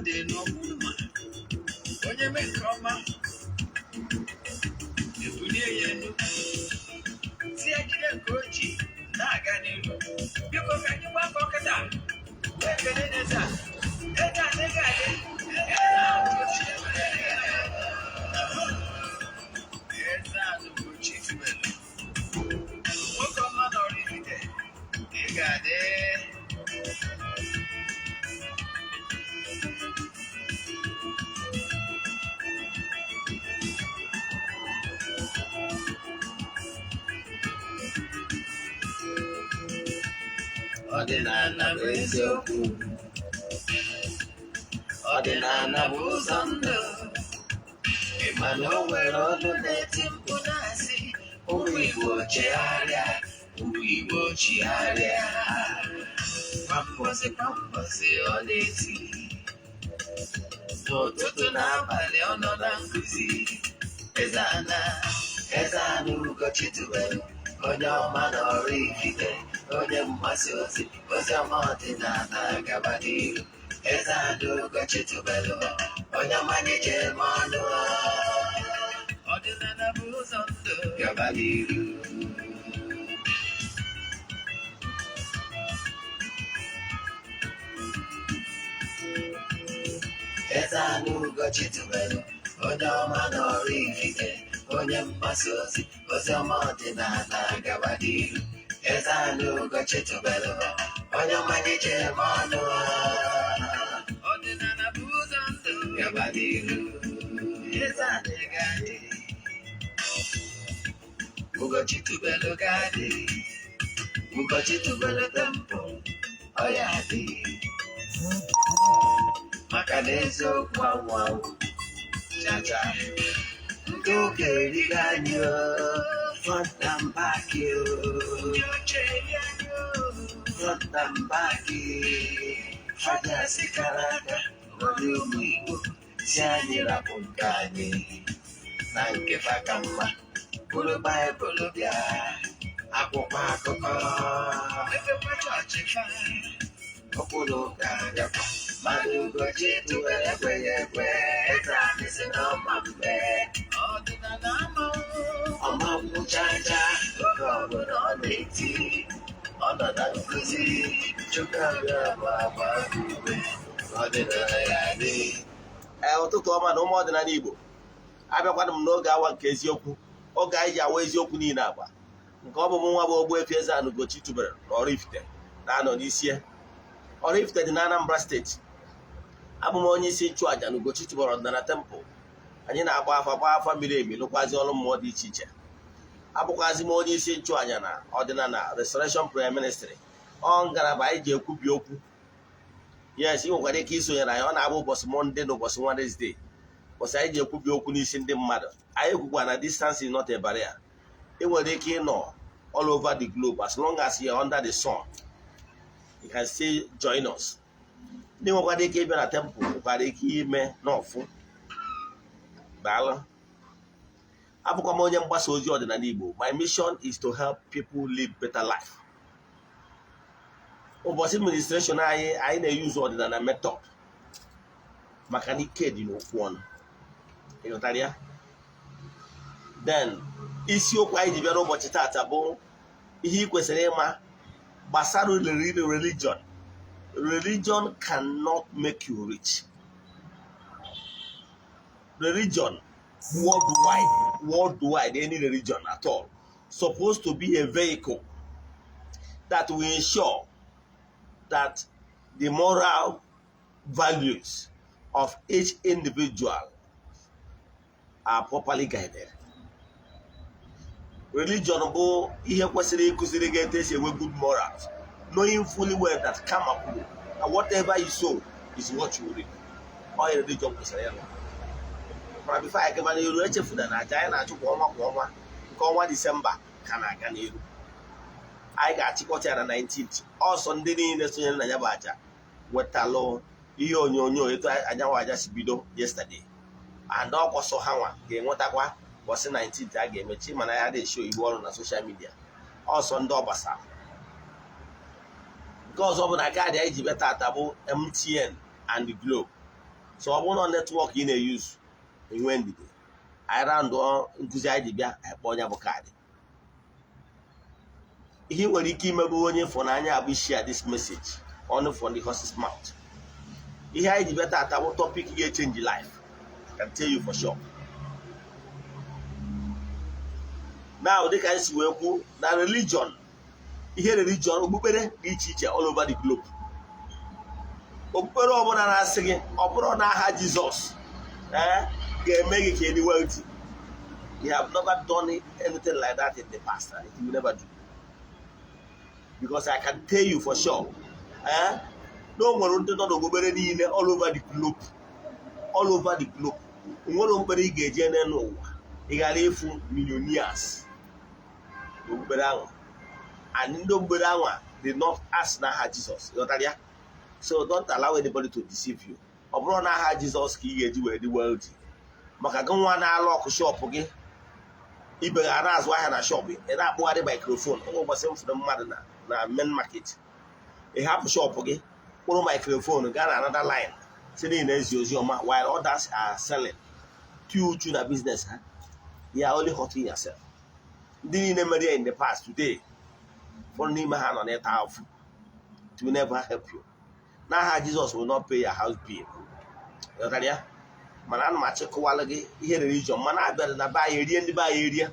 They know woman. When you make come, you put it in. See, I can't go cheap. Now I got it. You go get you one pocket down. Where can it is that? EZE-ANA Ugochi. What come on, oraifite? You got it. Ọdịnala bụ eziokwu. Ọdịnala bụ ụzọ ndụ. Ịma na o nwere ọnụ na-eti mkpu na-asị ụmụ Igbo chegharịa, ụmụ Igbo chigharịa. Kwa mbọsị ọ na-eti. N'ụtụtụ na abalị ọ nọ na nkụzi. EZE-ANA Ugochi tubelu. Onye ọma na oraifite, onye mgbasa ozi ọma ọdịnala gaba n'ihu. EZE-ANA Ugochi tubelu, onye ọma na-eje eme ọnụ. Ọdịnala bụ ụzọ ndụ gaba n'ihu. EZE-ANA Ugochi tubelu, onye ọma na oraifite, onye mgbasa ozi ọma ọdịnala gaba n'ihu. EZE-ANA Ugochi tubelu, onye ọma na-eje eme ọnụ. Ọdịnala bụ ụzọ ndụ gaba n'ihu. EZE-ANA ga-adị. Ugochi tubelu ga-adị. Ugochi tubelu tempo ọ ya adị. Maka na eziokwu anwụ chacha. Ndị oge erighị anyị front and back front and back. Fadasi gara aga onye ụmụ Igbo si anyị rapụ nke anyị na nke faka mma bụrụ Baịbụl bịa akwụkwọ akụkọ efekwa chọọchị fa okpuru ụka bịakwa mmadụ Ugochi tubelu ekweghị ekwe. EZE-ANA si na ọma mgbe ọdịnala ọma mgbuchaja oge ọbụla ọ na-eti ọnọdụ nkụzi Chukwu abịa bụ agba ube ọdịnala ya dị. Ụtụtụ ọma na ụmụ ọdịnala Igbo, abịakwana m n'oge awa nke eziokwu, oge anyị ji awa eziokwu niile agba nke ọ bụ m nwa bụ Ogbuefi EZE-ANA Ugochi tubelu na oraifite na-anọ n'isi. Oraifite dị na Anambra steeti. Abụ m onye isi nchụaja na Ugochi tubelu ọdịnala temple. Anyị na-agba afa miri emi lụkwazi ọrụ mmụọ dị iche iche. Abụkwazi m onye isi nchụaja na ọdịnala Restoration Prayer Ministry. Ọ ngalaba anyị ji ekwubi okwu. Yes, ị nwekwara ike isonyere anyị. Ọ na-abụ ụbọchị Mọnde na ụbọchị Wednesday. Ụbọchị anyị ji ekwubi okwu n'isi ndị mmadụ. Anyị ekwukwa na distance is not a barrier. Ị nwere ike ịnọ all over the globe as long as you are under the sun. You can still join us. Ndị nwekwara ike ịbịa na temple nwekwara ike ime n'ọfụ. Daalụ. Abụkwa m onye mgbasa ozi ọdịnala Igbo. My mission is to help people live better life. Ụbọchị administration anyị na-eyuzu ọdịnala method maka na ike dị n'okwu ọnụ. Ịghọtara ya? Then isiokwu anyị ji bịara ụbọchị taata bụ ihe ị kwesịrị ịma gbasara religion. Religion cannot make you rich. Religion worldwide, any religion at all, supposed to be a vehicle that will ensure that the moral values of each individual are properly guided. Religion bụ ihe kwesịrị ịkụziri gị etu esi enwe good morals, knowing fully well that come up and whatever you sow is what you reap. All religion kwesịrị ya. Mana bifo anyị gaba n'iru, echefuna na aja anyị na-achụ kwa ọnwa nke ọnwa Disemba ka na-aga n'iru. Anyị ga-achịkọta ya na 19th. Ọsọ ndị niile sonyere na ya bụ aja wetalụ ihe onyonyo etu anyanwụ aja si bido yesterday, and ọkwọsọ ha nwa ga-enwetakwa ụbọchị 19th a ga-emechi, mana ya dị show iwu ọrụ na social media. Ọsọ ndị ọ gbasara. Nke ọzọ bụ na kaadị anyị ji bịa tata bụ MTN and Glo. So I want on network in a use in Wendy. I ran on nkuzi idea akponya bokadi. He will give me for Nanya will share this message only from the horse's mouth. He had the better at our topic here change life. I can tell you for sure. Now they can see where now religion. Here religion all over the globe. Okpere ọbụla na-asị gị ọ bụrụ n'aha Jizọs ga-eme gị ka ịdị wealthy. You have never done anything like that in the past, and you will never do. Because I can tell you for sure, no one will not okpukpere niile all over the globe. All over the globe. Nwere okpukpere ị ga-eje n'ụwa, ị gara ịfụ millionaires. Okpukpere ahụ. And ndị okpukpere ahụ did not ask n'aha Jizọs. So don't allow anybody to deceive you. Ọ bụrụ n'aha Jizọs ka ị ga-eji wee dị wealthy. Maka gị nwa na-alụ ọkụ shop gị ibe ga na-azụ ahịa na shop ị na-akpụgharị microphone ụmụ ụbọchị mfụrụ mmadụ na main market. Ị hapụ shop gị kpụrụ microphone gaa na another line si na ezi ozi ọma while others are selling. Uchu na business ha. You are only hurting yourself. Ndị niile mere in the past today for n'ime ha nọ n'ịta afụ. It will never help you. N'aha Jesus will not pay your house bill. Mana ana m achịkọwala gị ihe religion mana abịara na be anyị erie ndị be anyị erie.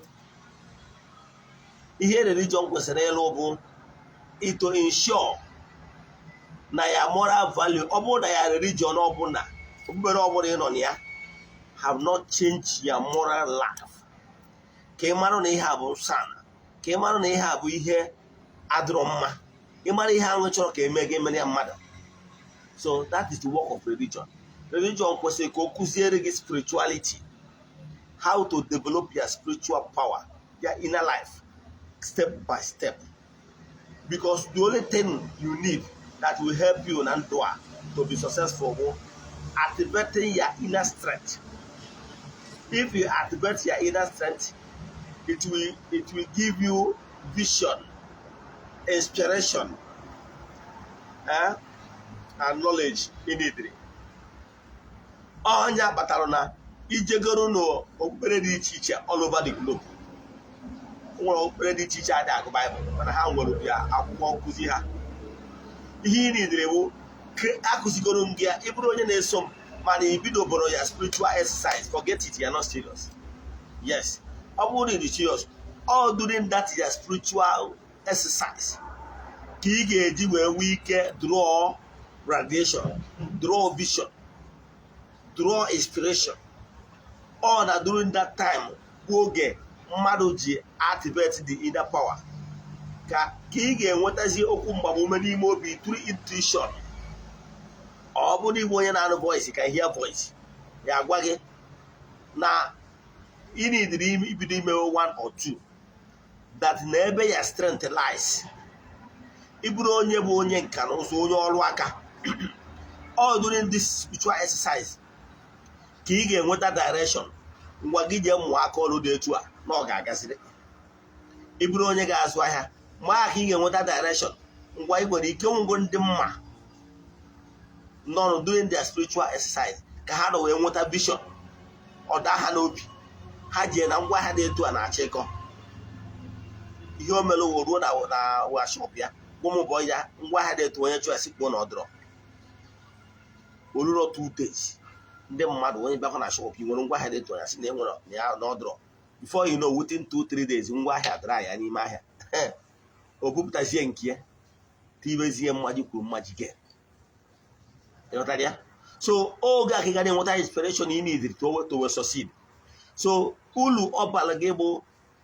Ihe religion kwesịrị ịlụ bụ to ensure na ya moral value ọ bụrụ na ya religion ọbụla okpukpere ọbụla ị nọ na ya have not changed your moral life. Ka ị mara na ihe a bụ sana, ka ị mara na ihe a bụ ihe adịrọ mma, ị mara ihe ahụ chọrọ ka eme gị mere ya mmadụ. So that is the work of religion. Religion kwesịrị ka o kụziere gị spirituality, how to develop your spiritual power, your inner life, step by step. Because the only thing you need that will help you and Ndua to be successful is activating your inner strength. If you activate your inner strength, it will give you vision, inspiration, and knowledge in it. Onya batara na ijegoro no okpukpere dị iche iche all over the globe. Nwere okpukpere dị iche iche adị agụ Bible mana ha nwere bịa akwụkwọ nkụzi ha. Ihe ị na-edere bụ akụzigoro m gị ya ịbụrụ onye na-eso m mana ibido boro ya spiritual exercise. Forget it, you are not serious. Yes, ọ bụrụ na ị dị serious, all during that your spiritual exercise ka ị ga-eji wee nwee ike draw radiation, draw vision, draw inspiration. All that during that time oge mmadụ ji activate the inner power ka ị ga-enwetazi okwu mgbamume n'ime obi through intuition. Ọ bụrụ igwe onye na-anụ voice ka hear voice ya agwa gị na ị nidiri ibido ime 1 or 2 that na ebe ya strength lies. Ịbụrụ onye bụ onye nka na ụzọ onye ọrụ aka all during this spiritual exercise ka ị ga-enweta direction. Ngwa gị je mụọ aka ọrụ dị etu a na ọ ga-agaziri. Ịbụrụ onye ga-azụ ahịa ma ka ị ga-enweta direction. Ngwa ị nwere ike nwego ndị mma nọ during their spiritual exercise ka ha na wee nweta vision ọda ha n'obi ha jee na ngwa ahịa dị etu a na-achịkọ ihe o mere ruo na workshop ya ụmụbọ ya ngwa ahịa dị etu onye chọọ esikpo na ọdụrọ oluro 2 days. Ndị mmadụ onye bịakwa na shop nwere ngwa ahịa dị etu ya si na enwere ya na ọdụrọ before you know within 2-3 days ngwa ahịa dara ya n'ime ahịa o bupụtazie nke ya tibezie mmaji kwuru mmaji ge. So oge aka ga na-enweta inspiration you need to succeed. So ulu ọbala gị bụ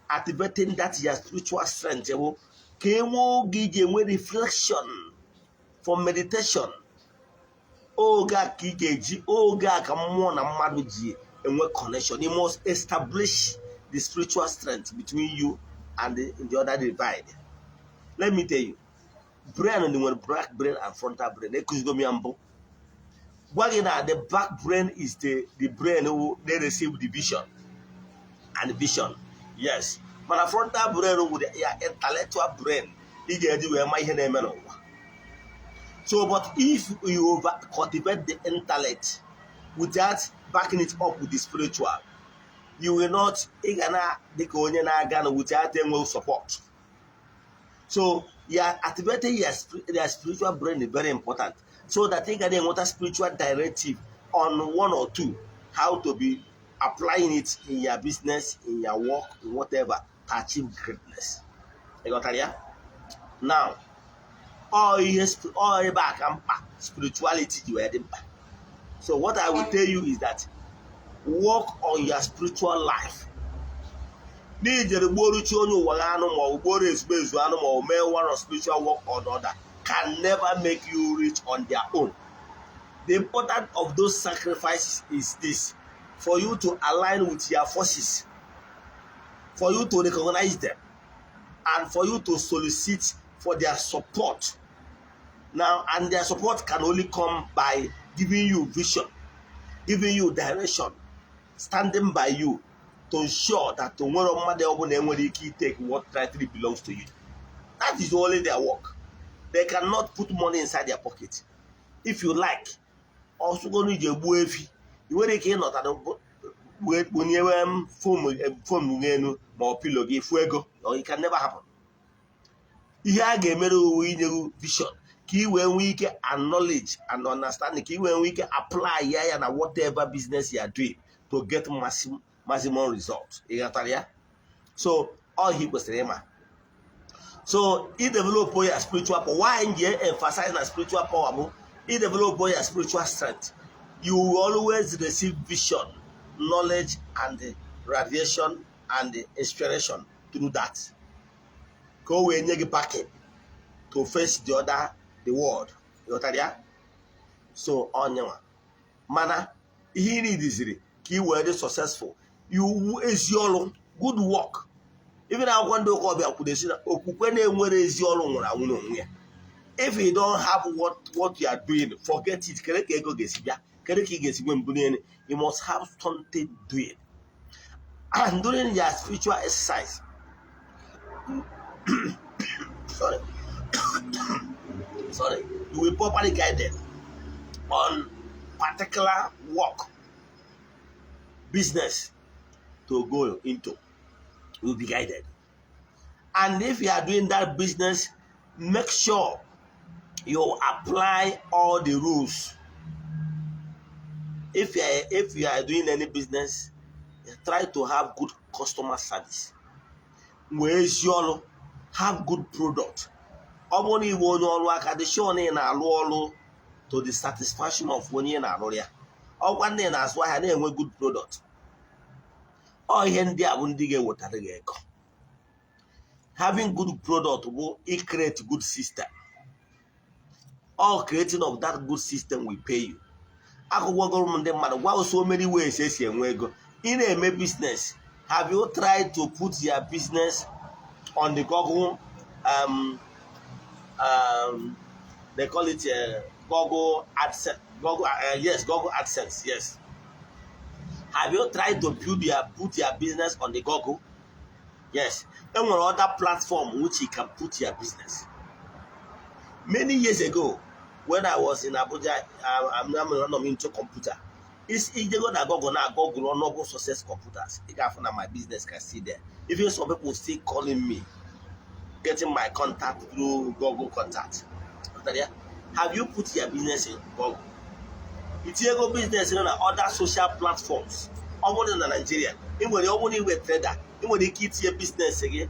activating that your spiritual strength bụ ka enwe oge iji enwe reflection for meditation. Oge a ka ị ga-eji oge a ka mmụọ na mmadụ ji enwe connection. You must establish the spiritual strength between you and the other divide. Let me tell you, brain and the back brain and frontal brain ekuzigo m ya mbụ. The back brain is the brain who they receive the vision and vision. Yes. But the frontal brain with your intellectual brain, so, but if you cultivate the intellect without backing it up with the spiritual. You will not without any support. So yeah, activating your spiritual brain is very important. So that you can want a spiritual directive on one or two, how to be applying it in your business, in your work, in whatever, to achieve greatness. You got that? Now, all back and spirituality you are. So what I will tell you is that work on your spiritual life. One spiritual work or another can never make you rich on their own. The importance of those sacrifices is this: for you to align with your forces, for you to recognize them, and for you to solicit for their support. Now, and their support can only come by giving you vision, giving you direction, standing by you to ensure that tomorrow they take what rightly belongs to you. That is only their work. They cannot put money inside their pocket. If you like, also go to Ogbuefi. You will not phone or pillow give fuego, or it can never happen. Ihe a ga-emere onwe inye vision ka I wee nwee ike and knowledge and understanding ka I wee nwee ike apply ya na whatever business you are doing to get maximum result. You got that? So all he was saying. So he develop your spiritual power. Why you emphasize on spiritual power? He develop your spiritual strength. You will always receive vision, knowledge, and radiation and inspiration through that. Go away and get back to face the world. You got that? So on your manner, he needs it. He will be successful. You is your good work. Even I want to call if you don't have what you are doing, forget it. You must have something doing. And during your spiritual exercise, sorry, you will properly guided on particular work, business to go into. You will be guided. And if you are doing that business, make sure you apply all the rules. If you are doing any business, try to have good customer service. Have good product. To the satisfaction of one year and or one day as why I have a good product. Or having good product will create good system. All creating of that good system will pay you. Wow, so many ways in a business. Have you tried to put your business on the Google they call it Google AdSense. Google AdSense, yes. Have you tried to put your business on the Google? Yes. Then one other platform which you can put your business. Many years ago, when I was in Abuja, I'm not into computer. It's go that Google or Noble Success Computers. You can find my business can see there. Even some people still calling me, getting my contact through Google Contact. Have you put your business in Google? It's your business on other social platforms. Over in Nigeria, even the only way trader, even the kit your business again,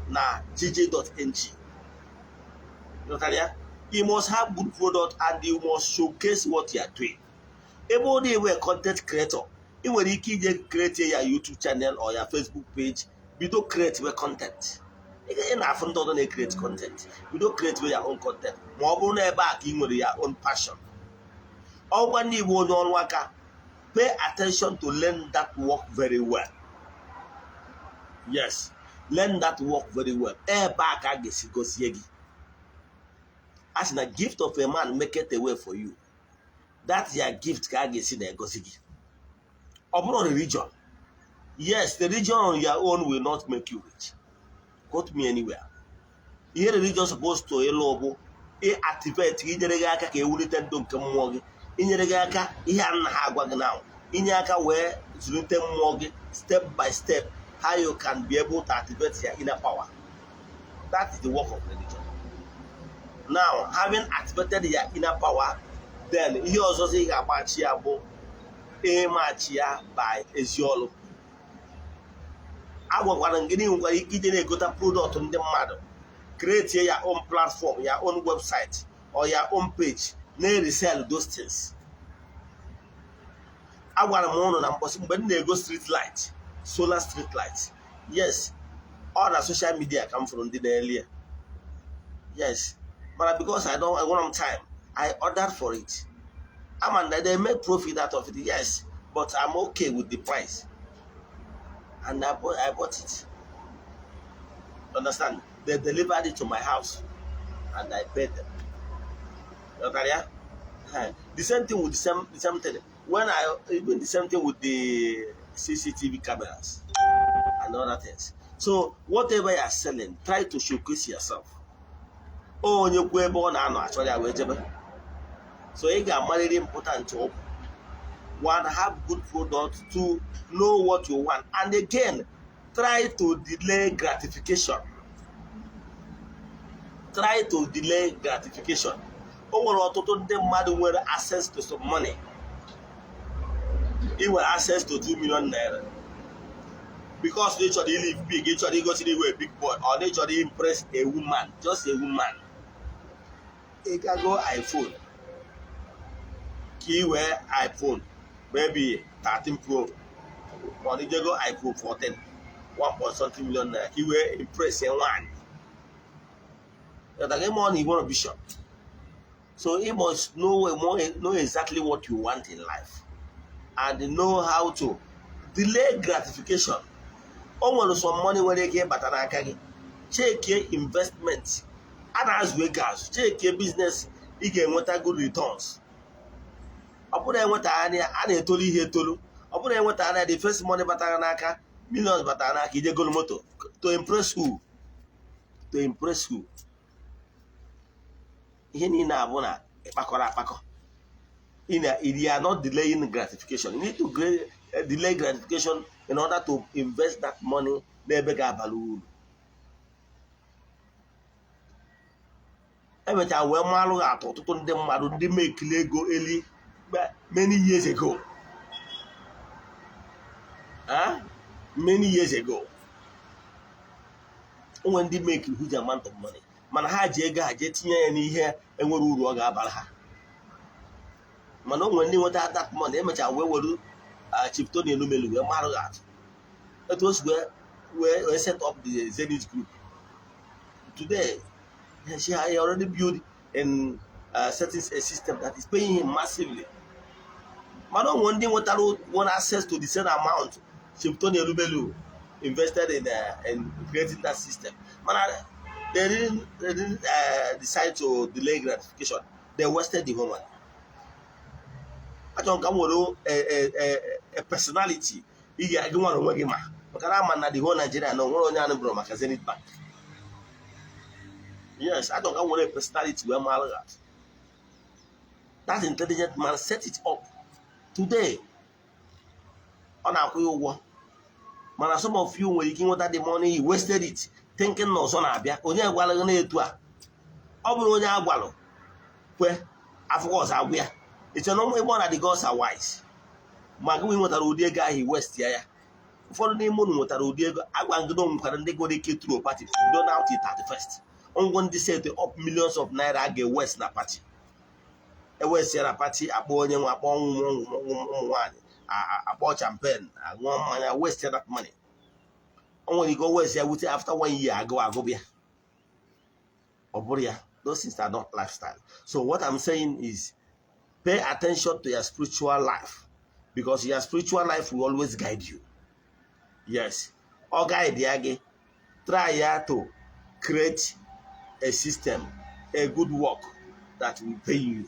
na gj.ng. You must have good product and you must showcase what you are doing. Even if you are a content creator, even if you create your YouTube channel or your Facebook page, you don't create your content. You don't create content. You don't create your own content. Your own passion. Or when you want to pay attention to learn that work very well. Yes, learn that work very well. As the gift of a man make it a way for you. That's your gift. Upon religion. Yes, the religion on your own will not make you rich. Quote me anywhere. Here religion supposed to activate inyere gị aka ihe a na ha agwa gị now inye aka wee zụlite mmụọ gị step by step how you can be able to activate your inner power. That is the work of religion. Now, having activated your inner power, then ihe ọzọ ị ga-agbachi ya bụ ịmachi ya by eziolu. Agwakwara gị na ị nwekwara ike ije na-egota product ndị mmadụ, create your own platform, your own website or your own page, na-resell those things. Agwara m ụnụ na mgbọsị mgbe m na-ego street light, solar street light. Yes, all the social media come from the earlier. Yes, but because I want time, I ordered for it. And they make profit out of it, yes, but I'm okay with the price. And I bought it. Understand? They delivered it to my house, and I paid them. Okay, yeah? The same thing with the same thing. Even the same thing with the CCTV cameras and other things. So whatever you are selling, try to showcase yourself. Oh, you go born actually I will. So it got very important to one, have good product, to know what you want, and again, try to delay gratification. Try to delay gratification. Overall, total the mad will access to some money. He will access to 2 million naira. Because they should live big, they should go to the big boy, or they should impress a woman, just a woman. He can go iPhone. He wear iPhone, maybe 13 Pro, or they go iPhone 14, 1.something million naira. He wear impress a one. That money he want to be short. So he must know exactly what you want in life, and know how to delay gratification. Almost some money when they get better than check your investment. And as we guys, check your business, you get what good returns. Upon I want to told you here tolu. Upon I want to the first money batanaka, millions batanaki, they go moto. To impress who? To impress who? You need na pako. You are not delaying gratification. You need to delay gratification in order to invest that money. Never got value. Every time we malu ato to them malu they make Lego early many years ago. Many years ago. When they make a huge amount of money. Man ha jega jetinye ni ihe enwere uru ọ ga-abara ha. Mana when they want that money, emecha we were Chief Tony Elumelu we maru atụ. It was where we set up the Zenith group. Today, she had already built and setting a system that is paying him massively. Man, one day want access to the same amount Chief Tony Elumelu invested in creating that system. Man, they didn't decide to delay gratification. They wasted the woman. I don't come with a personality. I don't want to work him. Because I'm not the whole Nigeria. No one on the Zenith Zenith Bank. Yes, I don't come with a personality where I'm at. That intelligent man set it up today. On our way, man, some of you when you came with that the money, he wasted it. Thinking no son abia onye agwala na etu a ọ bụrụ onye agwalụ kwe afọ ọzọ agwa ya it's no more that the gods are wise ma gị nwetara ụdị ego ahụ west ya ụfọdụ n'ime unu nwetara ụdị ego agwa ngịdo nkwara ndị gwere ike tru party don out it at the first ngwo ndị set up millions of naira ga west na party west ya na party akpọ onye nwa akpọ ụmụ nwaanyị akpọ champagne aṅụọ mmanya west that money. When you go west, after 1 year, I go bia. Those things are not lifestyle. So what I'm saying is, pay attention to your spiritual life, because your spiritual life will always guide you. Yes, or guide you. Try to create a system, a good work that will pay you.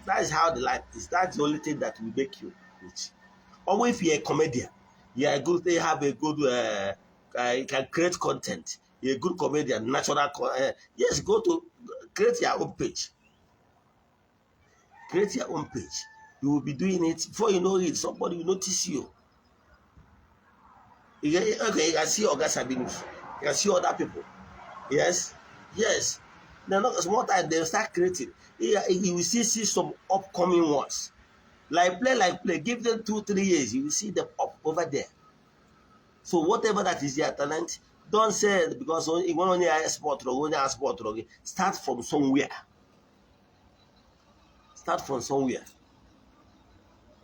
That is how the life is. That's the only thing that will make you rich. Or if you're a comedian. Yeah, good. They have a good. You can create content. You're a good comedian, natural. Yes, go to create your own page. Create your own page. You will be doing it before you know it. Somebody will notice you. Okay, you can see Oga Sabinus. You can see other people. Yes, yes. Then small time they start creating. You will see some upcoming ones. Like play. Give them 2-3 years. You will see them up over there. So whatever that is their talent, don't say because you want only a sport or only a sport. Start from somewhere. Start from somewhere.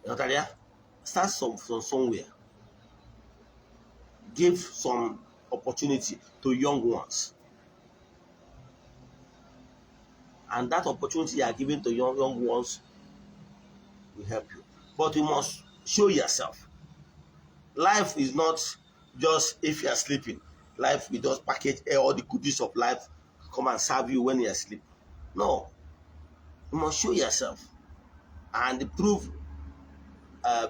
Natalia, start from somewhere. Give some opportunity to young ones. And that opportunity you are giving to young ones will help you. But you must show yourself. Life is not just if you are sleeping. Life will just package all the goodies of life come and serve you when you are asleep. No. You must show yourself and prove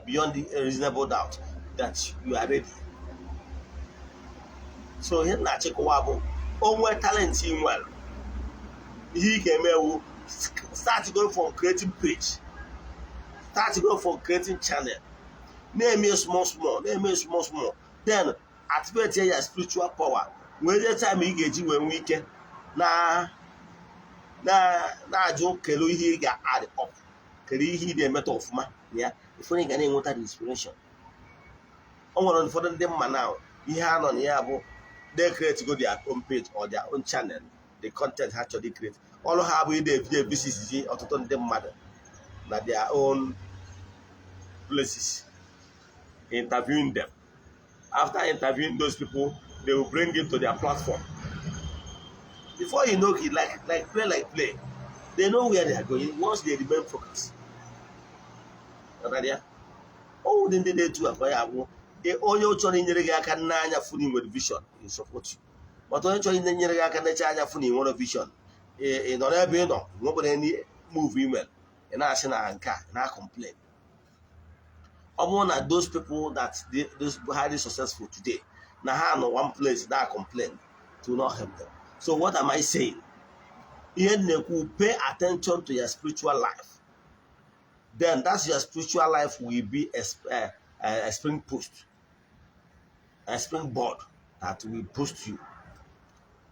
beyond the reasonable doubt that you are ready. So here na chekwa onwe talent in well. He can start going from creating page. Start going from creating channel. Name me small. Then activate your spiritual power. When the time you get you when we can na jo kelo ihe ga add up. Kelo ihe the method of ma yeah. If you get water inspiration. On one for them now. Ihe anọ na ya bụ they create to go their own page or their own channel. The content actually create. All have we the VCCG or to them mother na their own places. Interviewing them. After interviewing those people, they will bring it to their platform. Before you know it, like play. They know where they are going once they remain focused. Oh, then they too acquire. Only only in with vision in support you. But only in one vision. In other nobody any move email and I send a car and I complain. Among those people that those highly successful today, now no one place that complain to not help them. So what am I saying? Pay attention to your spiritual life. Then that's your spiritual life will be a spring post, a springboard that will boost you.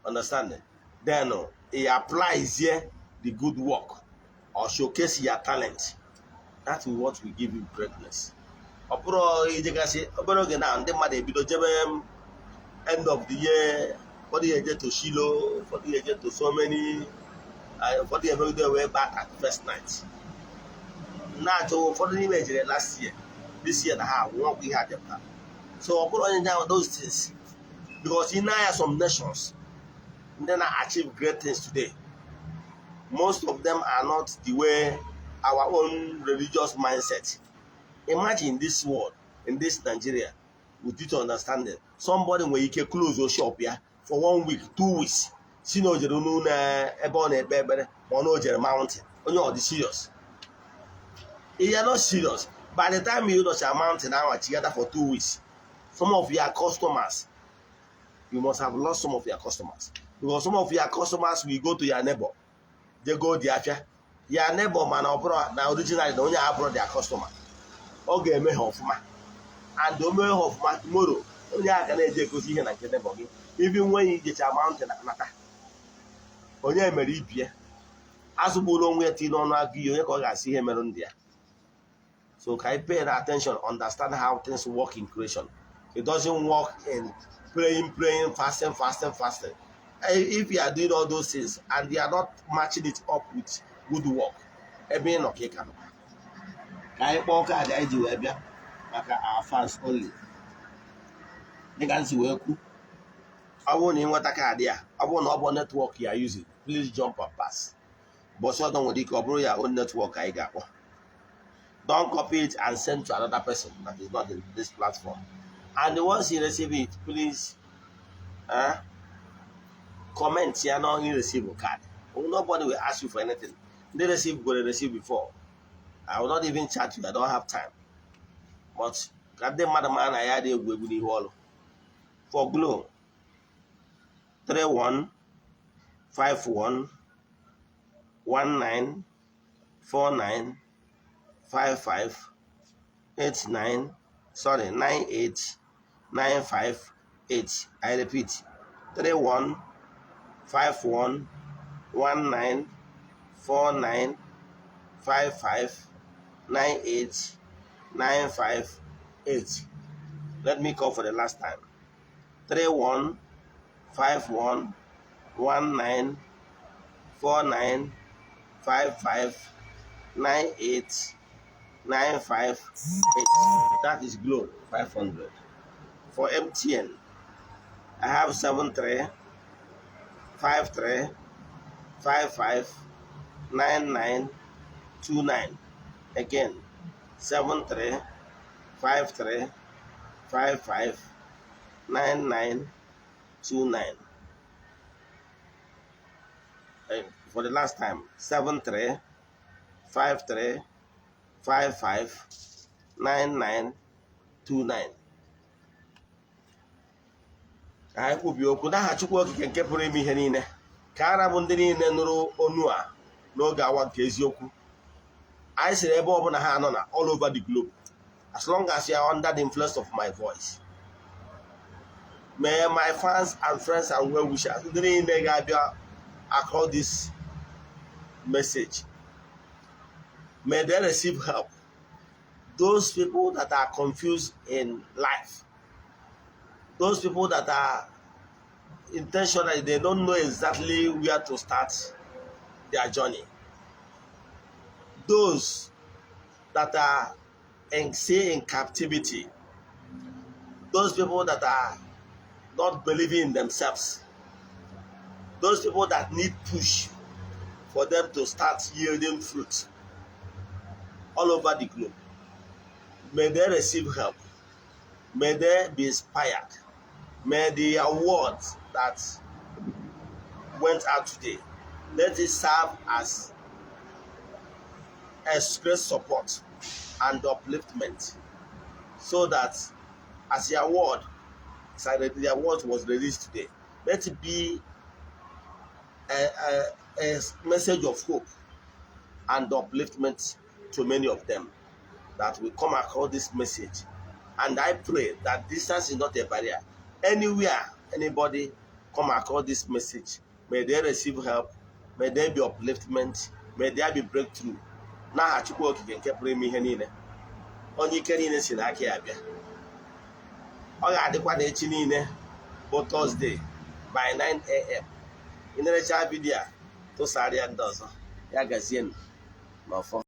Understand? Then it applies here the good work or showcase your talent. That is what will give you greatness. End of the year, for the year to Shiloh, for the year to so many, for the year they were back at the first night. Now, for the image last year, this year, what we had them. So, put down those things because in some nations, then I achieve great things today. Most of them are not the way our own religious mindset. Imagine this world, in this Nigeria, with you to understand it. Somebody when you can close your shop here for 1 week, 2 weeks. See no mountain. On your serious. If you are not serious, by the time you know a mountain now together for 2 weeks, some of your customers, you must have lost some of your customers. Because some of your customers will go to your neighbor. They go there. Your neighbor man or brother now originally the only have brought their customer. Okay, me hofma. And the me hofma tomorrow. Only I can go see here and get buggy. Even when you get a mountain anata. Only a meribia. As a bull where till on a view, I see him around there. So can I pay attention, understand how things work in creation? It doesn't work in praying, fasting. If you are doing all those things and you are not matching it up with good work, being okay can. I walk at the idea like our fans only. They can see where I won't in what I can there. I won't know what network you are using. Please jump and pass. But so don't want to cover your own network. I got one. Don't copy it and send to another person that is not in this platform. And the ones you receive it, please comment here. Not you receive a card. Nobody will ask you for anything. They receive what they received before. I will not even chat you. I don't have time. But goddamn madam, I had a with the wall for Glow 315119 98958. I repeat, 315119495598. Let me call for the last time. 315119495598. That is Globe 500. For MTN, I have 7353559929. Again, 7353559929. For the last time, 7353559929. anyị kwubi okwu n'aha Chukwu Okike nke pụrụ ime ihe niile, ka ara bụ ndị niile nụrụ onu a n'oge awa nke eziokwu. I sịrị ebe ọbụla ha nọ na all over the globe, as long as you are under the influence of my voice. May my fans and friends and well wishers, ndị niile ga-abịa across this message, may they receive help. Those people that are confused in life, those people that are intentionally, they don't know exactly where to start their journey. Those that are in captivity, those people that are not believing in themselves, those people that need push for them to start yielding fruit all over the globe. May they receive help. May they be inspired. May the awards that went out today, let it serve as a great support and upliftment, so that as the award was released today, let it be a message of hope and upliftment to many of them that will come across this message. And I pray that distance is not a barrier. Anywhere anybody come across this message, may they receive help, may there be upliftment, may there be breakthrough. N'aha Chukwu Okike nke pụrụ ime ihe niile, onye ike niile si n'aka ya bịa. Ọ ga-adịkwa n'echi niile bụ Thursday by 9 a.m. Ị na-erecha vidiyo a tụsara ya ndị ọzọ, ya gazienụ n'ọfọ.